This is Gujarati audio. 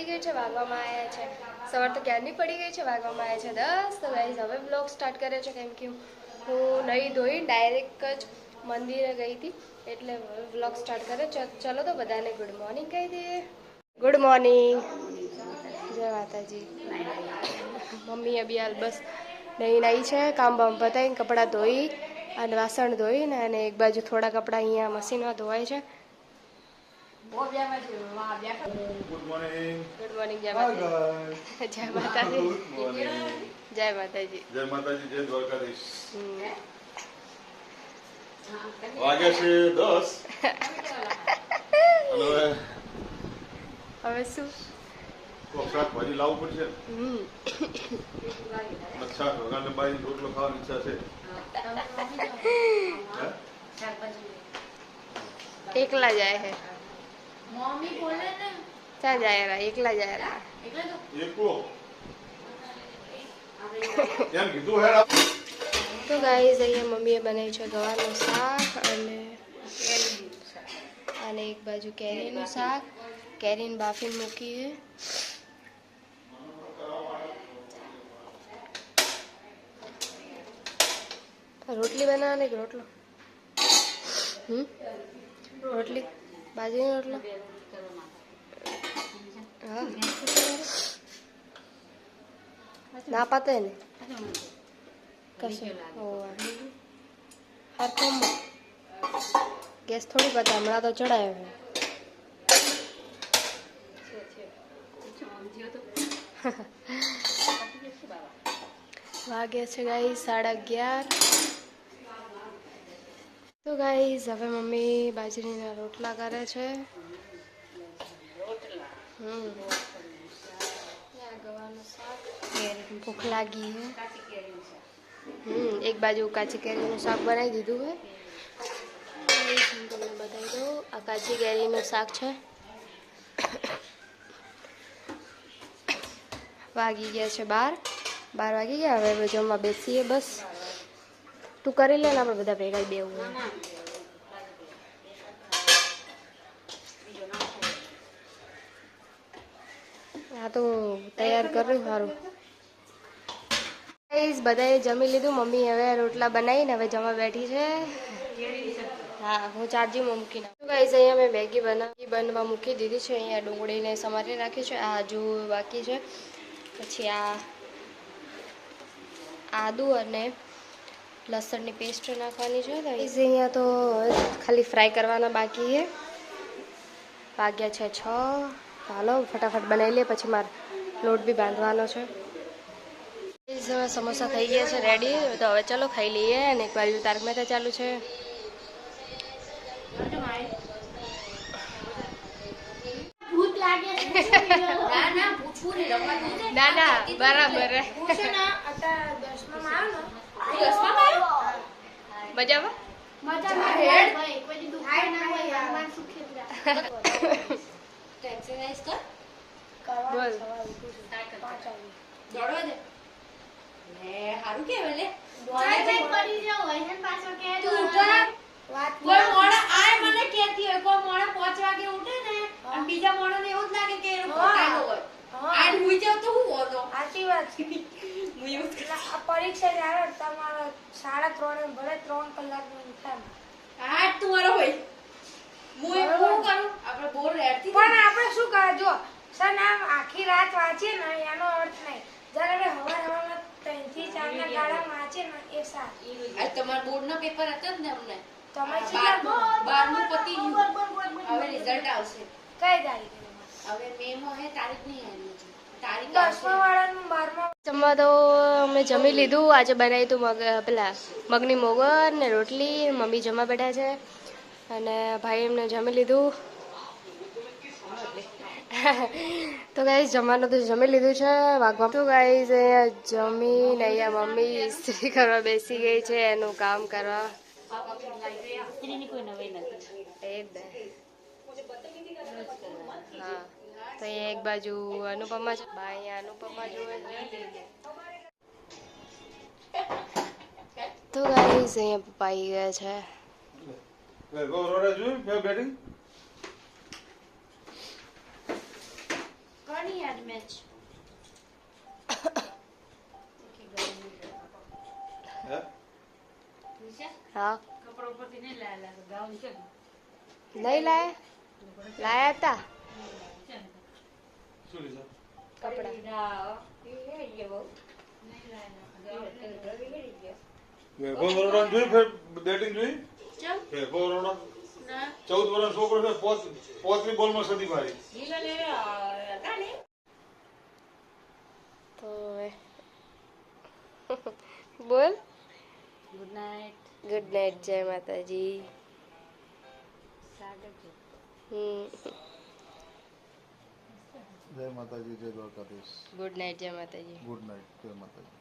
પડી ગઈ છે, વાગવામાં આવ્યા છે સવાર તો ક્યારની પડી ગઈ છે, વાગવામાં આવ્યા છે 10. તો ગાઈઝ હવે બ્લોગ સ્ટાર્ટ કરે છે, કેમ કે હું નહીં ધોઈ ડાયરેક્ટ જ મંદિરે ગઈ હતી, એટલે બ્લોગ સ્ટાર્ટ કરે. ચલો તો બધાને ગુડ મોર્નિંગ કહી દઈએ. ગુડ મોર્નિંગ, જય માતાજી. મમ્મી અભી હાલ બસ નહીં આવી છે, કામ બામ પતાવીને કપડાં ધોઈ અને વાસણ ધોઈને, અને એક બાજુ થોડા કપડાં અહીંયા મશીનમાં ધોવાય છે. Good morning. ગુડ મોર્નિંગ, જય માતાજી. જય માતાજી. જય માતાજી. જય માતાજી, જય દ્વારકાધીશ. વાગ્યા છે 10. હવે શું શાકભાજી લાવવું પડશે. શાક વગાડને બાઈ રોટલો ખાવાની ઈચ્છા છે. એકલા જાય હે, મમ્મી બોલે ને ક્યાં જાય રહ્યા? એકલા જાય રહ્યા. એકલો એમ કીધું હેડ. તો ગાઈઝ અહીંયા મમ્મીએ બનાવ્યું છે ગવાનું શાક અને એક બાજુ કેરીનું શાક. કેરીને બાફીને મૂકી છે. રોટલી બનાવવાની કે રોટલો? રોટલી, બાજરીનો રોટલો. હા, ના પાતે ને કશું હરખો ગેસ થોડી પતા, હમણાં તો ચડાયો છે. વાગ્યા છે ગાઈસ 11:30. તો ગાઈસ હવે મમ્મી બાજરીના રોટલા કરે છે. ગવાનું શાક, ભૂખ લાગી છે. એક બાજુ કાચી કેરીનું શાક બનાવી દીધું છે. તમને બતાવી દઉં, આ કાચી કેરીનું શાક છે. વાગી ગયા છે 12 વાગી ગયા. હવે જમવા બેસીએ બસ. તું કરી લે ને, આપણે બધા ભેગા બેવું. હા તો તૈયાર કરું સારું. બધાએ જમી લીધું. મમ્મી હવે રોટલા બનાવીને હવે જમવા બેઠી છે. હા, હું ચાર્જિંગમાં મૂકી નાખું. ગાઈઝ અહીંયા મેં મેગી બનવા મૂકી દીધી છે. અહીંયા ડુંગળીને સમારી રાખી છે. આ હજુ બાકી છે. પછી આ આદુ અને લસણની પેસ્ટ નાખવાની છે. અહીંયા તો ખાલી ફ્રાય કરવાના બાકી છે. વાગ્યા છે 6. ચાલો ફટાફટ બનાવી લે, પછી મારે લોટ બી બાંધવાનો છે. સમોસા થઈ ગયા છે રેડી. તો હવે ચલો ખાઈ લઈએ. અને એક બાજુ તારક મહેતા ચાલુ છે. ના ના, બરાબર. બીજા મોણો ને એવું જ લાગે કે એનો પોતાનો હોય. આ હુઈ જાવ તો હું હોતો. સાચી વાત છે. આ પરીક્ષા જ્યારે તમારો 3:30 ભલે 3 કલાકનો થાય. આ તમારો હોય. હું કરું આપણે બોર રહેતી. પણ આપણે શું કરે જો સર નામ આખી રાત વાંચીએ ને એનો અર્થ નહીં. જ્યારે આપણે હવારમાં 3 થી 4 ના ગાળા વાંચીએ ને એ સારું. આ તમારા બોર્ડનો પેપર હતો જ ને અમને. તમારે 12મું પતી ગયું. હવે રિઝલ્ટ આવશે. કઈ તારીખે? હવે મેમાં હે, તારીખ નહીં આવી. તારીખ 10મા વાળાનું 12મા. જમવા તો અમે જમી લીધું. આજે બનાવી તું પેલા મગની મોગર ને રોટલી. મમ્મી જમવા બેઠા છે અને ભાઈ એમને જમી લીધું. તો ગાઈસ જમવાનું તો જમી લીધું છે. વાગવા તો ગાઈસ જમીને અહીંયા મમ્મી ઇસ્ત્રી કરવા બેસી ગઈ છે, એનું કામ કરવા. હા, તો અહીંયા એક બાજુ અનુપમા છે, અહીંયા અનુપમા જોવે છે. તો ગાઈસ અહીંયા પપ્પા આવી ગયા છે. नहीं आज मैच હે હા कपड़ा ऊपर से नहीं लाया गाउन से નહીં લાયા હતા શું લીધું કપડા વૈભવ વરોડા જોઈ ફેર બેટિંગ જોઈ વૈભવ વરોડા 14 વર્ષ છોકરો છે પોતરી બોલમાં સદી મારી તો હવે બોલ गुड नाइट ગુડ નાઇટ જય માતાજી જય માતાજી જય દ્વારકાધીશ ગુડ નાઇટ જય માતાજી ગુડ નાઇટ જય માતાજી